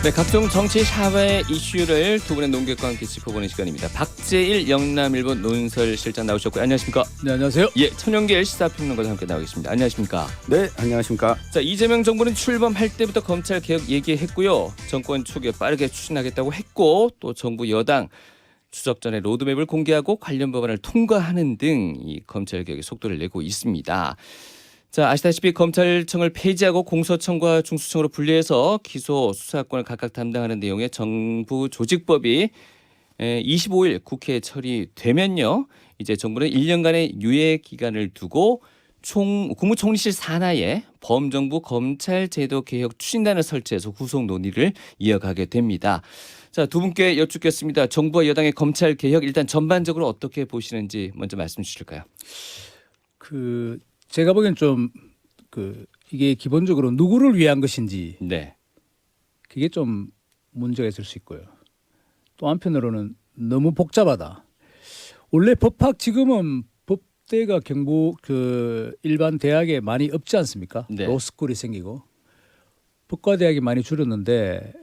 네, 각종 정치 사회 이슈를 두 분의 논객과 함께 짚어보는 시간입니다. 박재일 영남일보 논설실장 나오셨고요. 안녕하십니까? 네, 안녕하세요. 예, 천영길 시사평론가도 함께 나오겠습니다. 안녕하십니까? 네, 안녕하십니까. 자, 이재명 정부는 출범할 때부터 검찰 개혁 얘기했고요. 정권 초기에 빠르게 추진하겠다고 했고, 또 정부 여당 추석 전에 로드맵을 공개하고 관련 법안을 통과하는 등 이 검찰 개혁의 속도를 내고 있습니다. 자, 아시다시피 검찰청을 폐지하고 공소청과 중수청으로 분리해서 기소 수사권을 각각 담당하는 내용의 정부 조직법이 25일 국회에 처리되면요, 이제 정부는 1년간의 유예 기간을 두고 국무총리실 산하에 범정부 검찰 제도 개혁 추진단을 설치해서 후속 논의를 이어가게 됩니다. 자, 두 분께 여쭙겠습니다. 정부와 여당의 검찰 개혁 일단 전반적으로 어떻게 보시는지 먼저 말씀 주실까요? 제가 보기엔 좀 이게 기본적으로 누구를 위한 것인지 네. 그게 좀 문제가 있을 수 있고요. 또 한편으로는 너무 복잡하다. 원래 법학 지금은 법대가 경북 일반 대학에 많이 없지 않습니까? 네. 로스쿨이 생기고 법과대학이 많이 줄었는데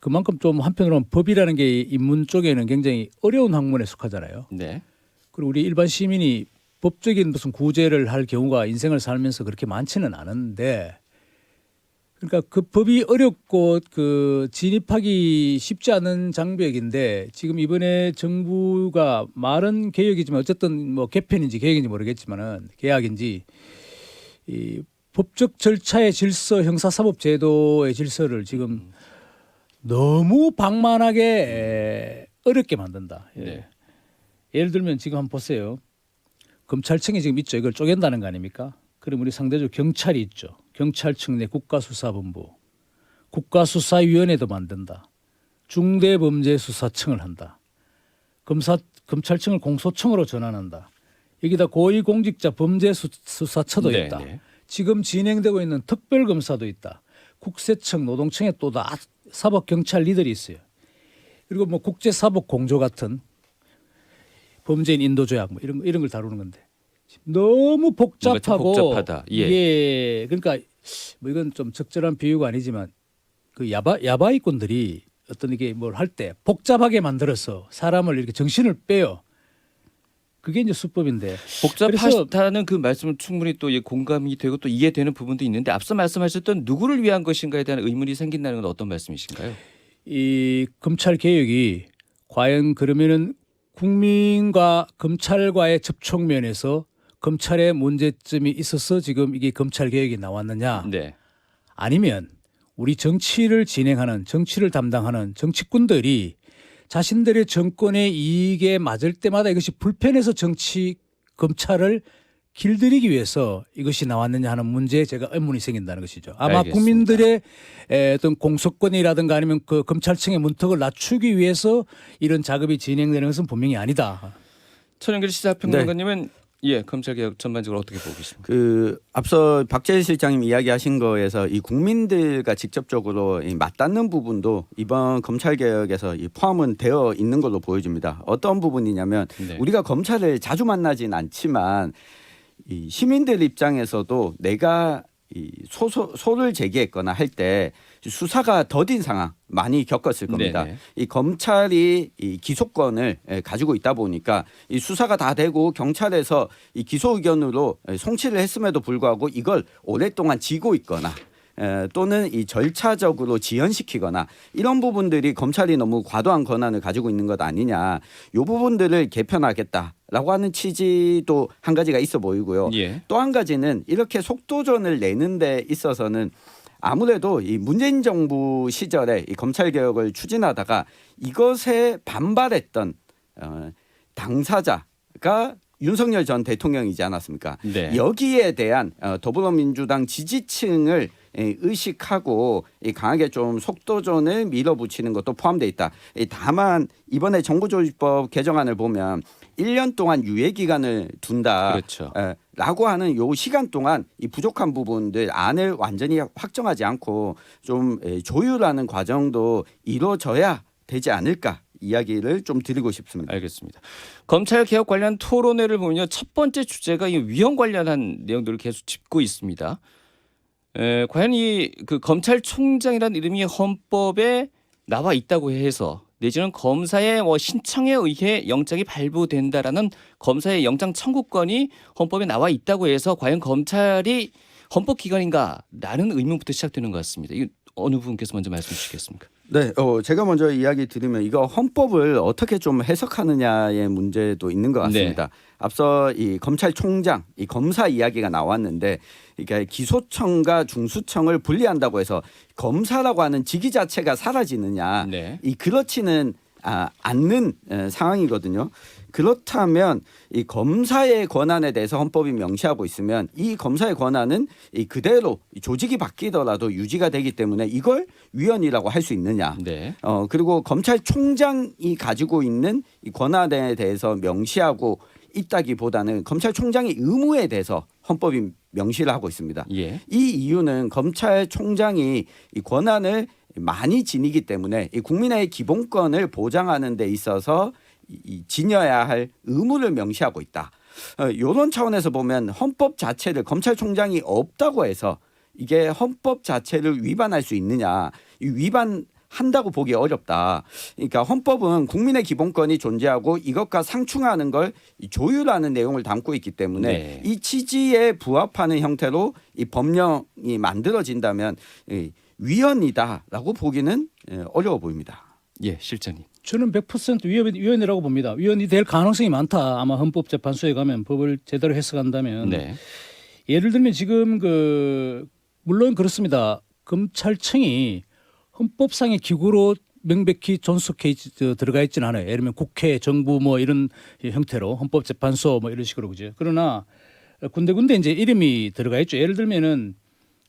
그만큼 좀 한편으로는 법이라는 게 인문 쪽에는 굉장히 어려운 학문에 속하잖아요. 네. 그리고 우리 일반 시민이 법적인 무슨 구제를 할 경우가 인생을 살면서 그렇게 많지는 않은데, 그러니까 그 법이 어렵고 진입하기 쉽지 않은 장벽인데, 지금 이번에 정부가 말은 개혁이지만 어쨌든 뭐 개편인지 개혁인지 모르겠지만은 계약인지 이 법적 절차의 질서, 형사사법제도의 질서를 지금 너무 방만하게 어렵게 만든다. 예. 네. 예를 들면 지금 한번 보세요. 검찰청이 지금 있죠. 이걸 쪼갠다는 거 아닙니까? 그럼 우리 상대적으로 경찰이 있죠. 경찰청 내 국가수사본부, 국가수사위원회도 만든다. 중대범죄수사청을 한다. 검찰청을 공소청으로 전환한다. 여기다 고위공직자 범죄수사처도 네, 있다. 네. 지금 진행되고 있는 특별검사도 있다. 국세청, 노동청에 또 다 사법경찰 리더리 있어요. 그리고 뭐 국제사법공조 같은 범죄인 인도조약 뭐 이런 걸 다루는 건데 너무 복잡하고 복잡하다. 예. 이게 그러니까 뭐 이건 좀 적절한 비유가 아니지만 그 야바이꾼들이 어떤 이게 뭘 할 때 복잡하게 만들어서 사람을 이렇게 정신을 빼요. 그게 이제 수법인데 복잡하다는 그 말씀은 충분히 또 공감이 되고 또 이해되는 부분도 있는데 앞서 말씀하셨던 누구를 위한 것인가에 대한 의문이 생긴다는 건 어떤 말씀이신가요? 이 검찰 개혁이 과연 그러면은 국민과 검찰과의 접촉면에서 검찰의 문제점이 있어서 지금 이게 검찰 개혁이 나왔느냐? 네. 아니면 우리 정치를 진행하는 정치를 담당하는 정치꾼들이 자신들의 정권의 이익에 맞을 때마다 이것이 불편해서 검찰을 길들이기 위해서 이것이 나왔느냐 하는 문제에 제가 의문이 생긴다는 것이죠. 아마 알겠습니다. 국민들의 어떤 공소권이라든가 아니면 그 검찰청의 문턱을 낮추기 위해서 이런 작업이 진행되는 것은 분명히 아니다. 천영길 시사평론가님은 예, 검찰 개혁 전반적으로 어떻게 보고 계십니까? 앞서 박재일 실장님 이야기하신 거에서 이 국민들과 직접적으로 이 맞닿는 부분도 이번 검찰 개혁에서 이 포함은 되어 있는 걸로 보여집니다. 어떤 부분이냐면 네. 우리가 검찰을 자주 만나진 않지만 이 시민들 입장에서도 내가 이 소를 제기했거나 할 때 수사가 더딘 상황 많이 겪었을 겁니다. 네네. 이 검찰이 이 기소권을 가지고 있다 보니까 이 수사가 다 되고 경찰에서 이 기소 의견으로 송치를 했음에도 불구하고 이걸 오랫동안 지고 있거나 또는 이 절차적으로 지연시키거나 이런 부분들이 검찰이 너무 과도한 권한을 가지고 있는 것 아니냐. 이 부분들을 개편하겠다라고 하는 취지도 한 가지가 있어 보이고요. 예. 또 한 가지는 이렇게 속도전을 내는 데 있어서는 아무래도 이 문재인 정부 시절에 이 검찰 개혁을 추진하다가 이것에 반발했던 당사자가 윤석열 전 대통령이지 않았습니까? 네. 여기에 대한 더불어민주당 지지층을 의식하고 강하게 좀 속도전을 밀어붙이는 것도 포함되어 있다. 다만 이번에 정부조직법 개정안을 보면 1년 동안 유예 기간을 둔다. 그렇죠. 라고 하는 요 시간 동안 이 부족한 부분들 안을 완전히 확정하지 않고 좀 조율하는 과정도 이루어져야 되지 않을까 이야기를 좀 드리고 싶습니다. 알겠습니다. 검찰 개혁 관련 토론회를 보면요, 첫 번째 주제가 이 위헌 관련한 내용들을 계속 짚고 있습니다. 과연 이 그 검찰총장이라는 이름이 헌법에 나와 있다고 해서 내지는 검사의 신청에 의해 영장이 발부된다라는 검사의 영장 청구권이 헌법에 나와 있다고 해서 과연 검찰이 헌법기관인가라는 의문부터 시작되는 것 같습니다. 이 어느 분께서 먼저 말씀 주시겠습니까? 네, 제가 먼저 이야기 드리면 이거 헌법을 어떻게 좀 해석하느냐의 문제도 있는 것 같습니다. 앞서 이 검찰총장, 이 검사 이야기가 나왔는데, 그러니까 기소청과 중수청을 분리한다고 해서 검사라고 하는 직위 자체가 사라지느냐, 네. 이 그렇지는 않는 상황이거든요. 그렇다면 이 검사의 권한에 대해서 헌법이 명시하고 있으면 이 검사의 권한은 이 그대로 조직이 바뀌더라도 유지가 되기 때문에 이걸 위헌이라고 할 수 있느냐. 네. 그리고 검찰총장이 가지고 있는 이 권한에 대해서 명시하고 있다기보다는 검찰총장의 의무에 대해서 헌법이 명시를 하고 있습니다. 예. 이 이유는 검찰총장이 이 권한을 많이 지니기 때문에 이 국민의 기본권을 보장하는 데 있어서 지녀야 할 의무를 명시하고 있다. 이런 차원에서 보면 헌법 자체를 검찰총장이 없다고 해서 이게 헌법 자체를 위반할 수 있느냐, 이 위반한다고 보기 어렵다. 그러니까 헌법은 국민의 기본권이 존재하고 이것과 상충하는 걸 조율하는 내용을 담고 있기 때문에 네. 이 취지에 부합하는 형태로 이 법령이 만들어진다면 위헌이다라고 보기는 어려워 보입니다. 예, 실장님. 저는 100% 위헌이라고 봅니다. 위헌이 될 가능성이 많다. 아마 헌법재판소에 가면 법을 제대로 해석한다면. 네. 예를 들면 지금 물론 그렇습니다. 검찰청이 헌법상의 기구로 명백히 존속해 들어가 있지는 않아요. 예를 들면 국회, 정부 이런 형태로 헌법재판소 이런 식으로 그죠. 그러나 군데군데 이제 이름이 들어가 있죠. 예를 들면은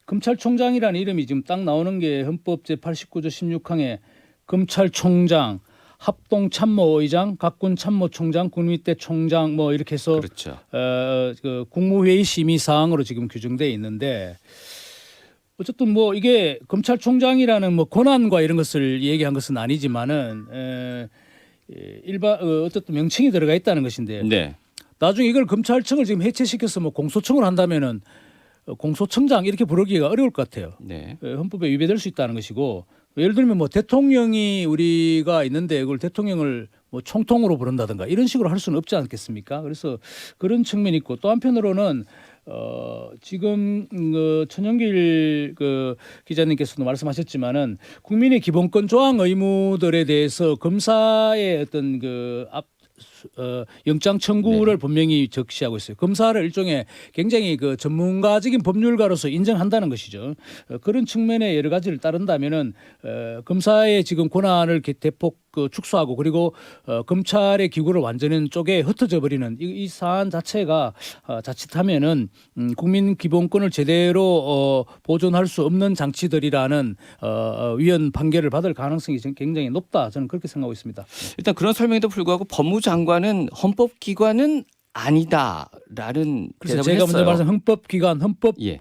검찰총장이라는 이름이 지금 딱 나오는 게 헌법 제89조 16항에 검찰총장, 합동참모의장, 각군참모총장, 군위대 총장 이렇게 해서 그렇죠. 그 국무회의 심의 사항으로 지금 규정돼 있는데 어쨌든 이게 검찰총장이라는 권한과 이런 것을 얘기한 것은 아니지만은 일반 어쨌든 명칭이 들어가 있다는 것인데 네. 나중에 이걸 검찰청을 지금 해체시켜서 공소청을 한다면은 공소청장 이렇게 부르기가 어려울 것 같아요. 네. 헌법에 위배될 수 있다는 것이고 예를 들면 대통령이 우리가 있는데 그걸 대통령을 총통으로 부른다든가 이런 식으로 할 수는 없지 않겠습니까? 그래서 그런 측면이 있고 또 한편으로는 지금 천영길 기자님께서도 말씀하셨지만은 국민의 기본권 조항 의무들에 대해서 검사의 어떤 영장 청구를 분명히 적시하고 있어요. 검사를 일종의 굉장히 전문가적인 법률가로서 인정한다는 것이죠. 그런 측면에 여러 가지를 따른다면은 검사의 지금 권한을 대폭 축소하고 그리고 검찰의 기구를 완전히 쪼개 흩어져 버리는 이 사안 자체가 자칫하면은 국민 기본권을 제대로 보존할 수 없는 장치들이라는 위헌 판결을 받을 가능성이 굉장히 높다. 저는 그렇게 생각하고 있습니다. 일단 그런 설명에도 불구하고 법무장관은 헌법기관은 아니다라는 그래서 대답을 제가 했어요. 먼저 말씀 헌법기관, 예.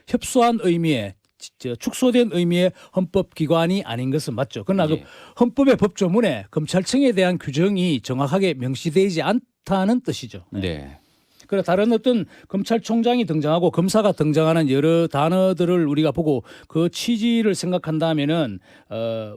협소한 의미의 축소된 의미의 헌법기관이 아닌 것은 맞죠. 그러나 예. 헌법의 법조문에 검찰청에 대한 규정이 정확하게 명시되지 않다는 뜻이죠. 네. 그래 다른 어떤 검찰총장이 등장하고 검사가 등장하는 여러 단어들을 우리가 보고 그 취지를 생각한다면은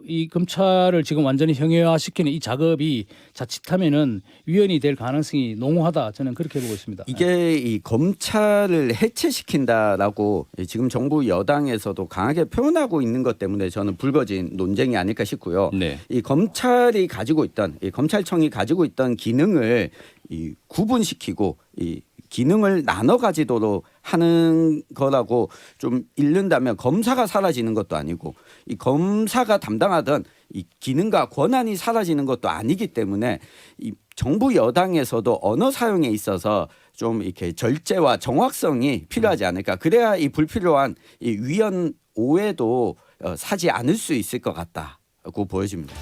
이 검찰을 지금 완전히 형해화시키는 이 작업이 자칫하면은 위헌이 될 가능성이 농후하다. 저는 그렇게 보고 있습니다. 이게 이 검찰을 해체시킨다라고 지금 정부 여당에서도 강하게 표현하고 있는 것 때문에 저는 불거진 논쟁이 아닐까 싶고요. 네. 이 검찰이 가지고 있던 이 검찰청이 가지고 있던 기능을 이 구분시키고 이 기능을 나눠 가지도록 하는 거라고 좀 읽는다면 검사가 사라지는 것도 아니고 이 검사가 담당하던 이 기능과 권한이 사라지는 것도 아니기 때문에 이 정부 여당에서도 언어 사용에 있어서 좀 이렇게 절제와 정확성이 필요하지 않을까. 그래야 이 불필요한 이 위헌 오해도 사지 않을 수 있을 것 같다고 보여집니다.